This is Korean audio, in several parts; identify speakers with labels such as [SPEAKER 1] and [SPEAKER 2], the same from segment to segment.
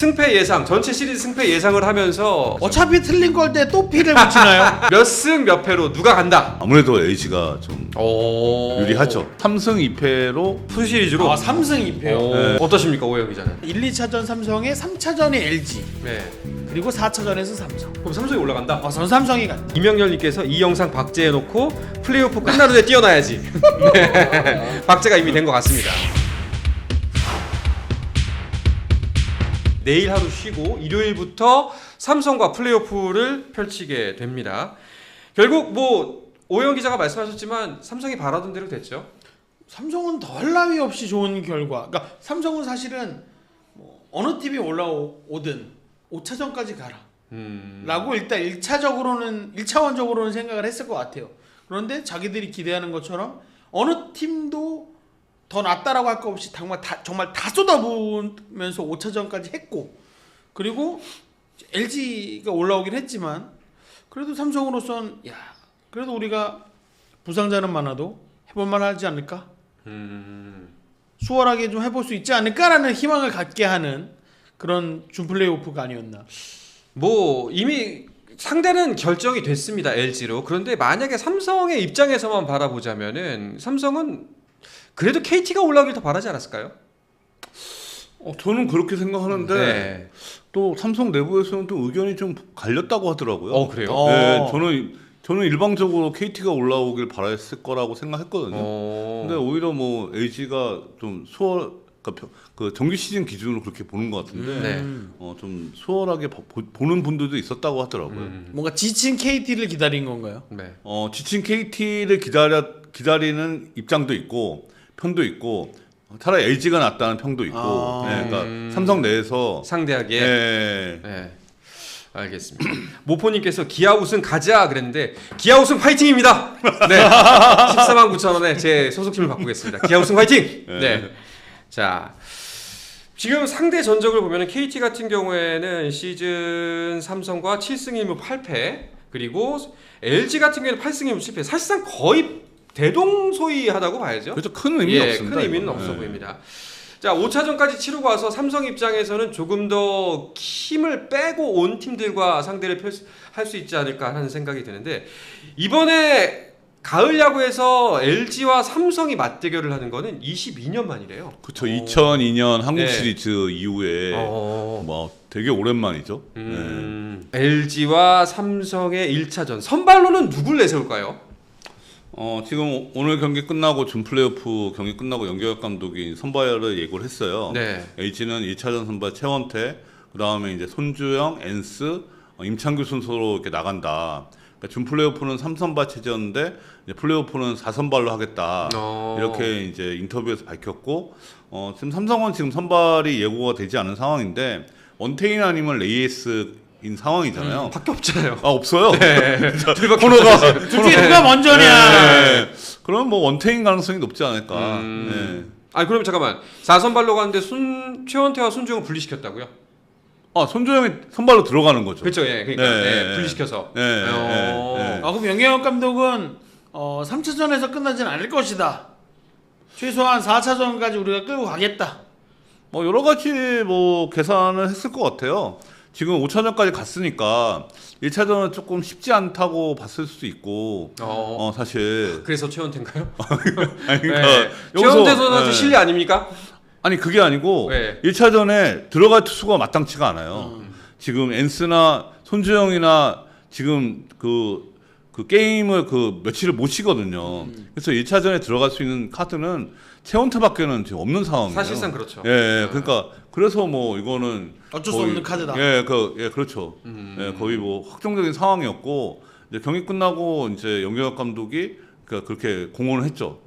[SPEAKER 1] 승패 예상, 전체 시리즈 승패 예상을 하면서
[SPEAKER 2] 어차피 틀린 걸 때 또 피를 붙이나요?
[SPEAKER 1] 몇 승 몇 패로 누가 간다?
[SPEAKER 3] 아무래도 LG가 좀
[SPEAKER 1] 오...
[SPEAKER 3] 유리하죠. 3승 2패로
[SPEAKER 1] 푸 시리즈로?
[SPEAKER 2] 아 3승 2패요.
[SPEAKER 3] 네.
[SPEAKER 1] 어떠십니까 오해영 기자는?
[SPEAKER 2] 1, 2차전 삼성에 3차전이 LG
[SPEAKER 1] 네.
[SPEAKER 2] 그리고 4차전에서 삼성.
[SPEAKER 1] 그럼 삼성이 올라간다?
[SPEAKER 2] 전 삼성이 가.
[SPEAKER 1] 이명렬님께서 이 영상 박제해놓고 플레이오프 끝나는 데 뛰어나야지. 네. 박제가 이미 된 것 같습니다. 내일 하루 쉬고 일요일부터 삼성과 플레이오프를 펼치게 됩니다. 결국 뭐 오영 기자가 말씀하셨지만 삼성이 바라던 대로 됐죠.
[SPEAKER 2] 삼성은 덜 나위 없이 좋은 결과. 그러니까 삼성은 사실은 뭐 어느 팀이 올라오든 5차전까지 가라. 라고 일단 1차원적으로는 생각을 했을 것 같아요. 그런데 자기들이 기대하는 것처럼 어느 팀도 더 낫다라고 할 거 없이 정말 다 쏟아부으면서 5차전까지 했고, 그리고 LG가 올라오긴 했지만 그래도 삼성으로선 야 그래도 우리가 부상자는 많아도 해볼만 하지 않을까? 수월하게 좀 해볼 수 있지 않을까라는 희망을 갖게 하는 그런 준 플레이오프가 아니었나.
[SPEAKER 1] 뭐 이미 상대는 결정이 됐습니다. LG로. 그런데 만약에 삼성의 입장에서만 바라보자면은 삼성은 그래도 KT가 올라오길 더 바라지 않았을까요?
[SPEAKER 3] 저는 그렇게 생각하는데
[SPEAKER 1] 네.
[SPEAKER 3] 또 삼성 내부에서는 또 의견이 좀 갈렸다고 하더라고요.
[SPEAKER 1] 그래요?
[SPEAKER 3] 네, 저는 일방적으로 KT가 올라오길 바랐을 거라고 생각했거든요. 근데 오히려 뭐 LG가 좀 그러니까 그 정규 시즌 기준으로 그렇게 보는 것 같은데
[SPEAKER 1] 네.
[SPEAKER 3] 좀 수월하게 보는 분들도 있었다고 하더라고요.
[SPEAKER 2] 뭔가 지친 KT를 기다린 건가요?
[SPEAKER 1] 네.
[SPEAKER 3] 지친 KT를 기다리는 입장도 있고 편도 있고 차라리 LG가 낫다는 평도 있고 네, 그러니까 삼성 내에서
[SPEAKER 1] 상대하기에.
[SPEAKER 3] 네.
[SPEAKER 1] 네. 알겠습니다. 모포님께서 기아 우승 가자 그랬는데 기아 우승 화이팅입니다. 네. 14만 9천 원에 제 소속팀을 바꾸겠습니다. 기아 우승 화이팅. 네. 자. 지금 상대 전적을 보면 KT 같은 경우에는 시즌 삼성과 7승 1무 8패 그리고 LG 같은 경우에는 8승 1무 7패 사실상 거의 대동소이하다고 봐야죠.
[SPEAKER 3] 그렇죠. 큰 의미는 없습니다.
[SPEAKER 1] 큰 의미는
[SPEAKER 3] 이건.
[SPEAKER 1] 없어 보입니다. 자, 5차전까지 치르고 와서 삼성 입장에서는 조금 더 힘을 빼고 온 팀들과 상대를 할 수 있지 않을까 하는 생각이 드는데 이번에 가을 야구에서 LG와 삼성이 맞대결을 하는 거는 22년 만이래요.
[SPEAKER 3] 그렇죠. 2002년 한국
[SPEAKER 1] 네.
[SPEAKER 3] 시리즈 이후에 뭐 되게 오랜만이죠.
[SPEAKER 1] LG와 삼성의 1차전 선발로는 누굴 내세울까요?
[SPEAKER 3] 지금 오늘 경기 끝나고 준 플레이오프 경기 끝나고 연기혁 감독이 선발을 예고를 했어요.
[SPEAKER 1] 네.
[SPEAKER 3] LG는 1차전 선발 최원태, 그다음에 이제 손주영, 엔스, 임창규 순서로 이렇게 나간다. 그러니까 준 플레이오프는 3선발 체제였는데 이제 플레이오프는 4선발로 하겠다. 이렇게 이제 인터뷰에서 밝혔고 지금 삼성은 지금 선발이 예고가 되지 않은 상황인데 원태인 아니면 레이에스인 상황이잖아요.
[SPEAKER 1] 밖에 없잖아요.
[SPEAKER 3] 없어요.
[SPEAKER 1] 네.
[SPEAKER 3] 코너가
[SPEAKER 2] 둘 중에 누가 먼저냐?
[SPEAKER 3] 네. 그럼 뭐 원태인 가능성이 높지 않을까. 네.
[SPEAKER 1] 아니 그럼 잠깐만 4선발로 가는데 최원태와 손주영을 분리시켰다고요?
[SPEAKER 3] 손주영이 선발로 들어가는 거죠.
[SPEAKER 1] 그렇죠. 예. 그러니까
[SPEAKER 3] 네.
[SPEAKER 1] 분리시켜서.
[SPEAKER 3] 네.
[SPEAKER 2] 그럼 영예혁 감독은 3차전에서 끝나지는 않을 것이다. 최소한 4차전까지 우리가 끌고 가겠다.
[SPEAKER 3] 뭐 여러 가지 뭐 계산을 했을 것 같아요. 지금 5차전까지 갔으니까 1차전은 조금 쉽지 않다고 봤을 수도 있고 사실
[SPEAKER 1] 그래서 최원태인가요?
[SPEAKER 3] 아니, 그러니까
[SPEAKER 1] 네. 최원태 선수 실리 아닙니까?
[SPEAKER 3] 아니 그게 아니고
[SPEAKER 1] 네.
[SPEAKER 3] 1차전에 들어갈 투수가 마땅치가 않아요. 지금 엔스나 손주영이나 지금 그 게임을 며칠을 못 쉬거든요. 그래서 1차전에 들어갈 수 있는 카드는 최원태밖에는 지금 없는 상황이에요.
[SPEAKER 1] 사실상 그렇죠.
[SPEAKER 3] 예, 그러니까 그래서 뭐 이거는
[SPEAKER 2] 어쩔 수 없는 카드다.
[SPEAKER 3] 그렇죠. 예, 거의 뭐 확정적인 상황이었고 이제 경기 끝나고 이제 영경혁 감독이 그렇게 공언을 했죠.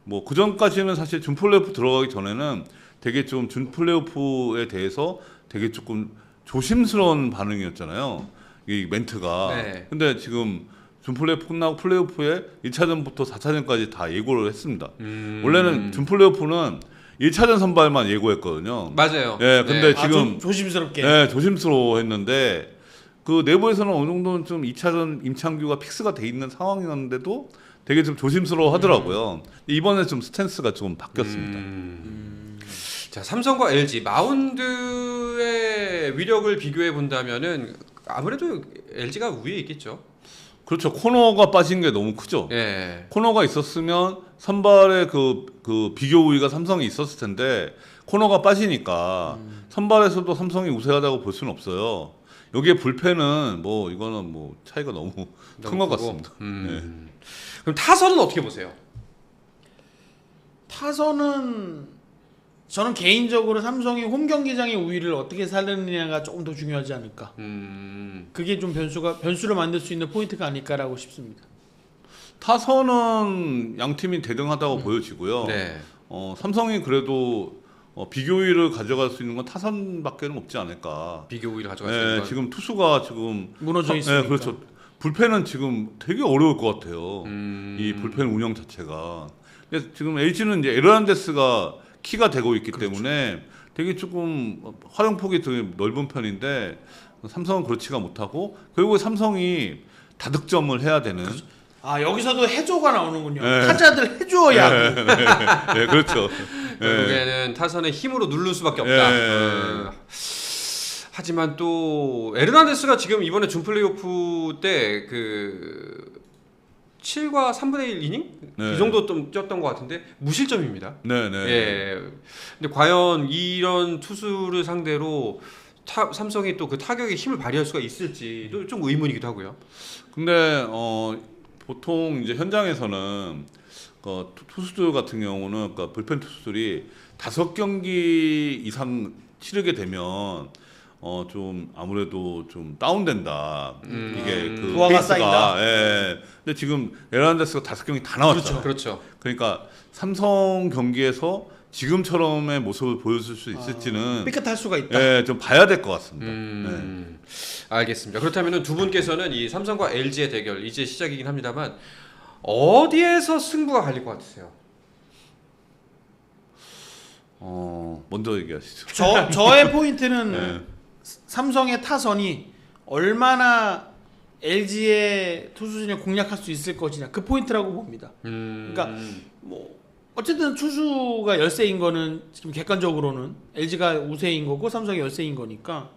[SPEAKER 3] 뭐 그 전까지는 사실 준 플레이오프 들어가기 전에는 되게 좀 준 플레이오프에 대해서 되게 조금 조심스러운 반응이었잖아요. 이 멘트가.
[SPEAKER 1] 네.
[SPEAKER 3] 근데 지금 준 플레이오프 끝나고 플레이오프에 1차전부터 4차전까지 다 예고를 했습니다. 원래는 준 플레이오프는 1차전 선발만 예고했거든요.
[SPEAKER 1] 맞아요.
[SPEAKER 3] 예, 근데
[SPEAKER 1] 네.
[SPEAKER 3] 지금
[SPEAKER 2] 조심스럽게.
[SPEAKER 3] 네, 조심스러워했는데 그 내부에서는 어느 정도는 좀 2차전 임창규가 픽스가 돼 있는 상황이었는데도 되게 좀 조심스러워 하더라고요. 이번에 좀 스탠스가 좀 바뀌었습니다.
[SPEAKER 1] 자, 삼성과 LG 마운드의 위력을 비교해 본다면은 아무래도 LG가 위에 있겠죠.
[SPEAKER 3] 그렇죠. 코너가 빠진 게 너무 크죠.
[SPEAKER 1] 예.
[SPEAKER 3] 코너가 있었으면 선발의 그 비교 우위가 삼성이 있었을 텐데 코너가 빠지니까 선발에서도 삼성이 우세하다고 볼 수는 없어요. 여기에 불펜은 뭐 이거는 뭐 차이가 너무 큰 것 같습니다. 네.
[SPEAKER 1] 그럼 타선은 어떻게 보세요?
[SPEAKER 2] 타선은 저는 개인적으로 삼성이 홈 경기장의 우위를 어떻게 살리느냐가 조금 더 중요하지 않을까. 그게 좀 변수를 만들 수 있는 포인트가 아닐까라고 싶습니다.
[SPEAKER 3] 타선은 양 팀이 대등하다고 보여지고요.
[SPEAKER 1] 네.
[SPEAKER 3] 삼성이 그래도 비교 우위를 가져갈 수 있는 건 타선밖에는 없지 않을까.
[SPEAKER 1] 비교 우위를 가져갈 수 있는
[SPEAKER 3] 네,
[SPEAKER 1] 건.
[SPEAKER 3] 지금 투수가 지금
[SPEAKER 2] 무너져 있으니까.
[SPEAKER 3] 네, 그렇죠. 불펜은 지금 되게 어려울 것 같아요. 이 불펜 운영 자체가. 근데 지금 LG는 이제 에르난데스가 키가 되고 있기 때문에 되게 조금 활용폭이 되게 넓은 편인데 삼성은 그렇지가 못하고 결국에 삼성이 다득점을 해야 되는.
[SPEAKER 2] 아 여기서도 해조가 나오는군요.
[SPEAKER 3] 네.
[SPEAKER 2] 타자들 해조 야구.
[SPEAKER 3] 네, 그렇죠.
[SPEAKER 1] 결국에는 타선의 힘으로 누를 수밖에 없다. 하지만 또 에르난데스가 지금 이번에 준 플레이오프 때 그 7과 3분의 1 이닝
[SPEAKER 3] 네.
[SPEAKER 1] 이 정도 좀 뛰었던 것 같은데 무실점입니다.
[SPEAKER 3] 네, 네.
[SPEAKER 1] 예. 근데 과연 이런 투수를 상대로 삼성이 또 그 타격에 힘을 발휘할 수가 있을지도 좀 의문이기도 하고요.
[SPEAKER 3] 근데 보통 이제 현장에서는 투수들 같은 경우는 그러니까 불펜 투수들이 5경기 이상 치르게 되면 좀 아무래도 좀 다운된다. 이게 그
[SPEAKER 2] 부하가
[SPEAKER 3] 페이스가.
[SPEAKER 2] 쌓인다.
[SPEAKER 3] 예. 근데 지금 에르난데스가 5경기 다 나왔잖아요.
[SPEAKER 1] 그렇죠.
[SPEAKER 3] 그러니까 삼성 경기에서 지금처럼의 모습을 보여줄 수 있을지는
[SPEAKER 2] 삐끗할 수가 있다.
[SPEAKER 3] 예, 좀 봐야 될 것 같습니다.
[SPEAKER 1] 알겠습니다. 그렇다면 두 분께서는 이 삼성과 LG의 대결 이제 시작이긴 합니다만 어디에서 승부가 갈릴 것 같으세요?
[SPEAKER 3] 먼저 얘기하시죠.
[SPEAKER 2] 저의 포인트는
[SPEAKER 3] 네.
[SPEAKER 2] 삼성의 타선이 얼마나 LG의 투수진을 공략할 수 있을 것이냐 그 포인트라고 봅니다. 그러니까 뭐 어쨌든 투수가 열세인 거는 지금 객관적으로는 LG가 우세인 거고 삼성이 열세인 거니까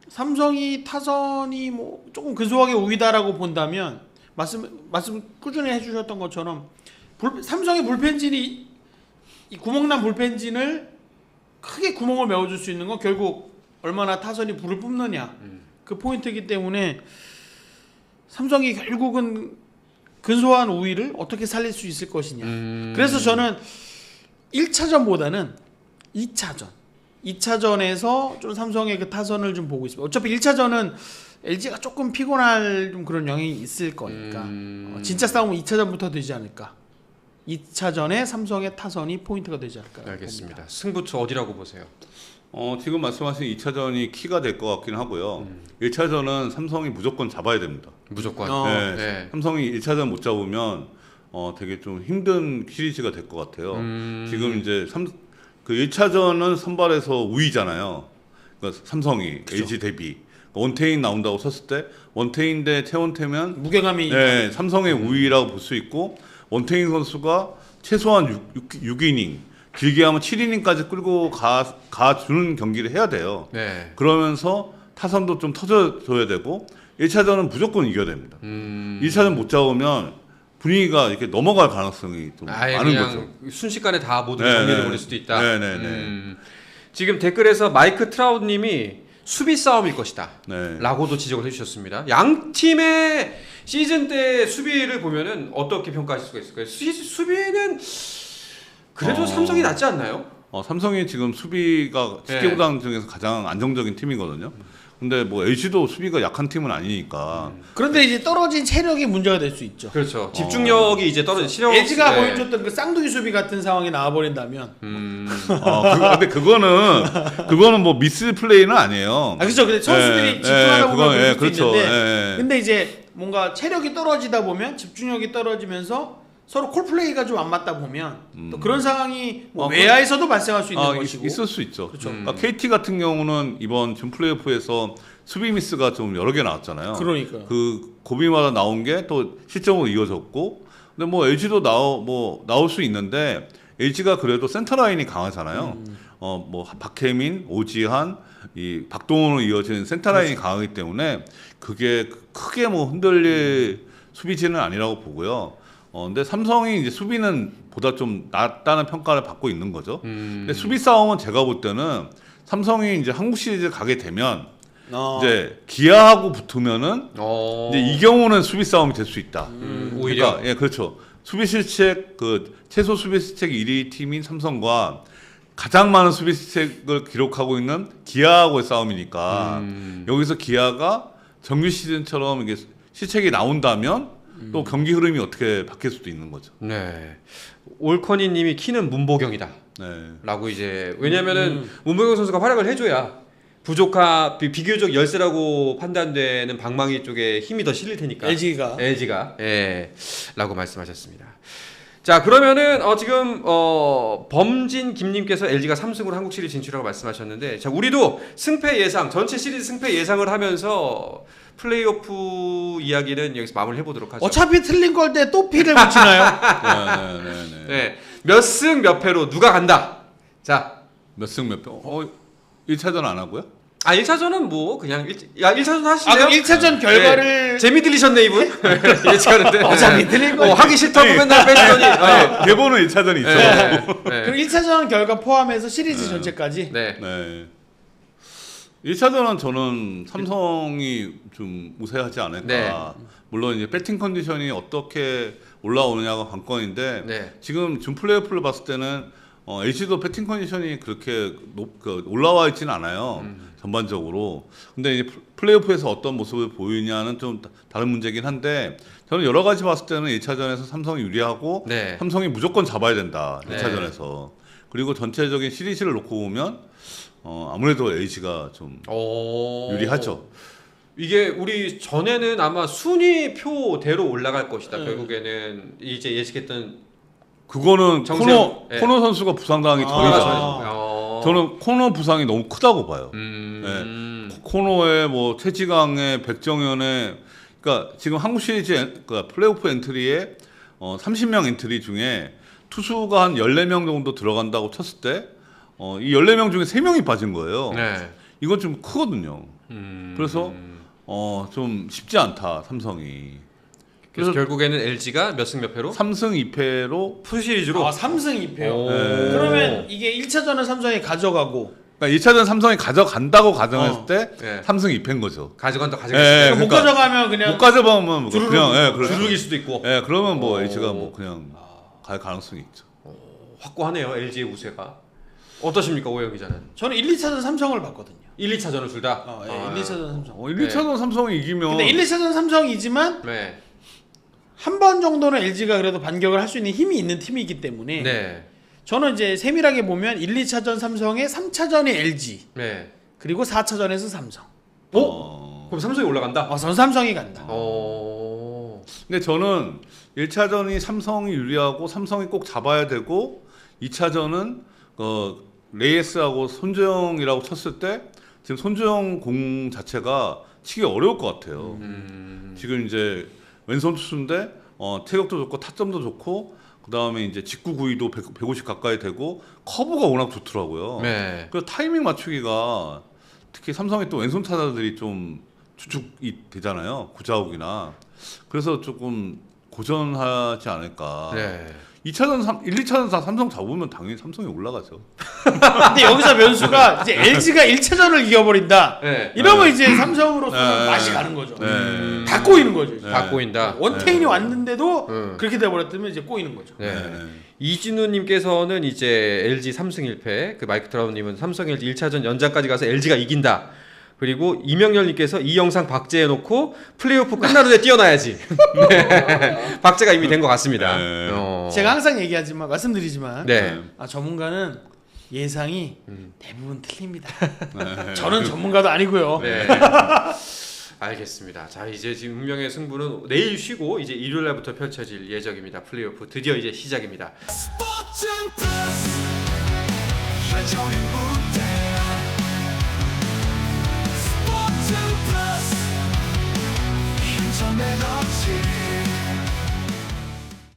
[SPEAKER 2] 삼성이 타선이 뭐 조금 근소하게 우위다라고 본다면 말씀 꾸준히 해주셨던 것처럼 삼성의 불펜진이 이 구멍난 불펜진을 크게 구멍을 메워줄 수 있는 건 결국 얼마나 타선이 불을 뿜느냐 그 포인트이기 때문에 삼성이 결국은 근소한 우위를 어떻게 살릴 수 있을 것이냐. 그래서 저는 1차전보다는 2차전에서 좀 삼성의 그 타선을 좀 보고 있습니다. 어차피 1차전은 LG가 조금 피곤할 좀 그런 영향이 있을 거니까 진짜 싸움은 2차전부터 되지 않을까. 2차전에 삼성의 타선이 포인트가 되지 않을까.
[SPEAKER 1] 알겠습니다.
[SPEAKER 2] 봅니다.
[SPEAKER 1] 승부처 어디라고 보세요?
[SPEAKER 3] 지금 말씀하신 2차전이 키가 될 것 같긴 하고요. 1차전은 삼성이 무조건 잡아야 됩니다.
[SPEAKER 1] 무조건.
[SPEAKER 3] 네.
[SPEAKER 1] 네.
[SPEAKER 3] 삼성이 1차전 못 잡으면 되게 좀 힘든 시리즈가 될 것 같아요. 지금 이제 그 1차전은 선발에서 우위잖아요. 그러니까 삼성이 그쵸. LG 대비 원태인 나온다고 쳤을 때 원태인 대 최원태면
[SPEAKER 2] 무게감이
[SPEAKER 3] 네, 삼성의 우위라고 볼 수 있고 원태인 선수가 최소한 6이닝 길게 하면 7이닝까지 끌고 가주는 경기를 해야 돼요.
[SPEAKER 1] 네.
[SPEAKER 3] 그러면서 타선도 좀 터져줘야 되고 1차전은 무조건 이겨야 됩니다. 1차전 못 잡으면 분위기가 이렇게 넘어갈 가능성이 좀 많은 거죠.
[SPEAKER 1] 순식간에 다 모두 정리해 버릴 수도 있다. 지금 댓글에서 마이크 트라우드님이 수비 싸움일 것이다.
[SPEAKER 3] 네.
[SPEAKER 1] 라고도 지적을 해주셨습니다. 양 팀의 시즌 때 수비를 보면은 어떻게 평가하실 수가 있을까요? 수비는 그래도 삼성이 낫지 않나요?
[SPEAKER 3] 삼성이 지금 수비가 직계구단 중에서 가장 안정적인 팀이거든요. 근데 뭐 LG도 수비가 약한 팀은 아니니까.
[SPEAKER 2] 그런데 이제 떨어진 체력이 문제가 될 수 있죠.
[SPEAKER 1] 그렇죠. 집중력이 이제 떨어진 실력.
[SPEAKER 2] LG가 보여줬던 그 쌍둥이 수비 같은 상황이 나와버린다면.
[SPEAKER 3] 근데 그거는 뭐 미스 플레이는 아니에요.
[SPEAKER 2] 그렇죠. 근데 선수들이 집중하다 보면 그럴 수도
[SPEAKER 3] 그렇죠.
[SPEAKER 2] 있는데. 근데 이제 뭔가 체력이 떨어지다 보면 집중력이 떨어지면서 서로 콜플레이가 좀 안 맞다 보면 또 그런 상황이 뭐 외야에서도 발생할 수 있는 것이고
[SPEAKER 3] 있을 수 있죠.
[SPEAKER 2] 그렇죠.
[SPEAKER 3] 그러니까 KT 같은 경우는 이번 준 플레이오프에서 수비 미스가 좀 여러 개 나왔잖아요.
[SPEAKER 2] 그러니까요.
[SPEAKER 3] 그 고비마다 나온 게 또 실점으로 이어졌고, 근데 뭐 LG도 나올 수 있는데 LG가 그래도 센터 라인이 강하잖아요. 뭐 박혜민, 오지한, 이 박동원으로 이어지는 센터 라인이 강하기 때문에 그게 크게 뭐 흔들릴 수비진은 아니라고 보고요. 근데 삼성이 이제 수비는 보다 좀 낫다는 평가를 받고 있는 거죠. 근데 수비 싸움은 제가 볼 때는 삼성이 이제 한국 시리즈 가게 되면 이제 기아하고 붙으면은 이제 이 경우는 수비 싸움이 될 수 있다.
[SPEAKER 1] 오히려
[SPEAKER 3] 그러니까, 예, 그렇죠. 수비 실책 그 최소 수비 실책 1위 팀인 삼성과 가장 많은 수비 실책을 기록하고 있는 기아하고의 싸움이니까 여기서 기아가 정규 시즌처럼 이게 실책이 나온다면 또 경기 흐름이 어떻게 바뀔 수도 있는 거죠.
[SPEAKER 1] 네. 올커니님이 키는 문보경이다.
[SPEAKER 3] 네.
[SPEAKER 1] 라고 이제 왜냐면은 문보경 선수가 활약을 해줘야 비교적 열세라고 판단되는 방망이 쪽에 힘이 더 실릴 테니까
[SPEAKER 2] LG가
[SPEAKER 1] 라고 말씀하셨습니다. 자 그러면은 지금 범진 김님께서 LG가 3승으로 한국 시리즈 진출이라고 말씀하셨는데 자 우리도 승패 예상 전체 시리즈 승패 예상을 하면서 플레이오프 이야기는 여기서 마무리 해보도록 하죠.
[SPEAKER 2] 어차피 틀린 걸 때 또 피를 붙이나요?
[SPEAKER 1] 네. 몇 승 몇 패로 누가 간다. 자
[SPEAKER 3] 몇 승 몇 패? 1차전 안 하고요?
[SPEAKER 1] 1차전은 뭐 그냥 1차전 하시네요.
[SPEAKER 2] 그럼 1차전 결과를
[SPEAKER 1] 네. 재미 들리셨네 이분. 예측하는데.
[SPEAKER 2] 어차피 틀린 거.
[SPEAKER 1] 하기 싫다고 맨날 빼시더니.
[SPEAKER 3] 대본은 1차전이 있죠.
[SPEAKER 1] 네.
[SPEAKER 2] 그럼 1차전 결과 포함해서 시리즈 전체까지.
[SPEAKER 1] 네.
[SPEAKER 3] 네. 1차전은 저는 삼성이 좀 우세하지 않을까.
[SPEAKER 1] 네.
[SPEAKER 3] 물론 이제 배팅 컨디션이 어떻게 올라오느냐가 관건인데
[SPEAKER 1] 네.
[SPEAKER 3] 지금 준 플레이오프를 봤을 때는 LG도 배팅 컨디션이 그렇게 올라와 있지는 않아요. 전반적으로. 근데 이제 플레이오프에서 어떤 모습을 보이냐는 좀 다른 문제긴 한데 저는 여러 가지 봤을 때는 1차전에서 삼성이 유리하고
[SPEAKER 1] 네.
[SPEAKER 3] 삼성이 무조건 잡아야 된다.
[SPEAKER 1] 네.
[SPEAKER 3] 1차전에서. 그리고 전체적인 시리즈를 놓고 보면 아무래도 LG가 좀 유리하죠.
[SPEAKER 1] 이게 우리 전에는 아마 순위표대로 올라갈 것이다. 결국에는 이제 예측했던
[SPEAKER 3] 그거는
[SPEAKER 1] 정세영,
[SPEAKER 3] 코너 선수가 부상당하기 전이잖아요.
[SPEAKER 1] 전이죠.
[SPEAKER 3] 저는 코너 부상이 너무 크다고 봐요. 네. 코너에 뭐 최지강에 백정현에 그러니까 지금 한국 시리즈 그러니까 플레이오프 엔트리에 30명 엔트리 중에 투수가 한 14명 정도 들어간다고 쳤을 때 이 14명 중에 3명이 빠진 거예요.
[SPEAKER 1] 네.
[SPEAKER 3] 이건 좀 크거든요. 그래서 좀 쉽지 않다 삼성이.
[SPEAKER 1] 그래서 결국에는 LG가 몇 승 몇 패로?
[SPEAKER 3] 3승 2패로
[SPEAKER 1] 풀시리즈로.
[SPEAKER 2] 3승 2패요.
[SPEAKER 3] 네.
[SPEAKER 2] 그러면 이게 1차전은 삼성이 가져가고
[SPEAKER 3] 그러니까 2차전 삼성이 가져간다고 가정했을 때
[SPEAKER 1] 네.
[SPEAKER 3] 3승 2패인 거죠.
[SPEAKER 1] 가져간다
[SPEAKER 3] 네,
[SPEAKER 1] 가져갔을 때.
[SPEAKER 2] 못 가져가면 그냥
[SPEAKER 3] 못 가져가면 그냥 그렇죠.
[SPEAKER 1] 주룩일 수도 있고.
[SPEAKER 3] 그러면 뭐 LG가 뭐 그냥 갈 가능성이 있죠.
[SPEAKER 1] 확고하네요. LG의 우세가. 어떠십니까 오영 기자는?
[SPEAKER 2] 저는 1, 2차전 삼성을 봤거든요.
[SPEAKER 1] 1, 2차전을 둘 다.
[SPEAKER 2] 1, 2차전 삼성.
[SPEAKER 3] 1, 2차전 삼성이 이기면
[SPEAKER 2] 근데 1, 2차전 삼성이지만
[SPEAKER 1] 네.
[SPEAKER 2] 한 번 정도는 LG가 그래도 반격을 할 수 있는 힘이 있는 팀이기 때문에
[SPEAKER 1] 네.
[SPEAKER 2] 저는 이제 세밀하게 보면 1, 2차전 삼성에 3차전이 LG
[SPEAKER 1] 네.
[SPEAKER 2] 그리고 4차전에서 삼성.
[SPEAKER 1] 그럼 삼성이 올라간다.
[SPEAKER 2] 전 삼성이 간다.
[SPEAKER 3] 근데 저는 1차전이 삼성이 유리하고 삼성이 꼭 잡아야 되고 2차전은 레이스하고 손주영이라고 쳤을 때 지금 손주영 공 자체가 치기 어려울 것 같아요. 지금 이제 왼손 투수인데 타격도 좋고 타점도 좋고 그 다음에 이제 직구 구위도 150 가까이 되고 커브가 워낙 좋더라고요.
[SPEAKER 1] 네.
[SPEAKER 3] 그래서 타이밍 맞추기가 특히 삼성이 또 왼손 타자들이 좀 주축이 되잖아요. 구자욱이나 그래서 조금 고전하지 않을까.
[SPEAKER 1] 네.
[SPEAKER 3] 2차전 1, 2차전 다 삼성 잡으면 당연히 삼성이 올라가죠.
[SPEAKER 2] 근데 여기서 변수가 이제 LG가 1차전을 이겨버린다.
[SPEAKER 1] 네.
[SPEAKER 2] 이러면 이제 삼성으로서는 맛이 가는 거죠.
[SPEAKER 3] 네.
[SPEAKER 2] 다 꼬이는 거죠. 이제.
[SPEAKER 1] 다 꼬인다.
[SPEAKER 2] 원태인이 왔는데도 그렇게 돼버렸다면 이제 꼬이는 거죠.
[SPEAKER 1] 네. 이진우님께서는 이제 LG 3승 1패, 그 마이크 트라우님은 삼성 LG 1차전 연장까지 가서 LG가 이긴다. 그리고 이명렬님께서 이 영상 박제해 놓고 플레이오프 끝나는데 띄워놔야지. 네. 박제가 이미 된 것 같습니다.
[SPEAKER 3] 네.
[SPEAKER 2] 제가 항상 얘기하지만 말씀드리지만
[SPEAKER 1] 네.
[SPEAKER 2] 전문가는 예상이 대부분 틀립니다. 저는 전문가도 아니고요.
[SPEAKER 1] 네. 알겠습니다. 자 이제 지금 운명의 승부는 내일 쉬고 이제 일요일 날부터 펼쳐질 예정입니다. 플레이오프 드디어 이제 시작입니다.
[SPEAKER 4] 스포츠 플러스 한정의 무대 스포츠 플러스 힘좀 에너지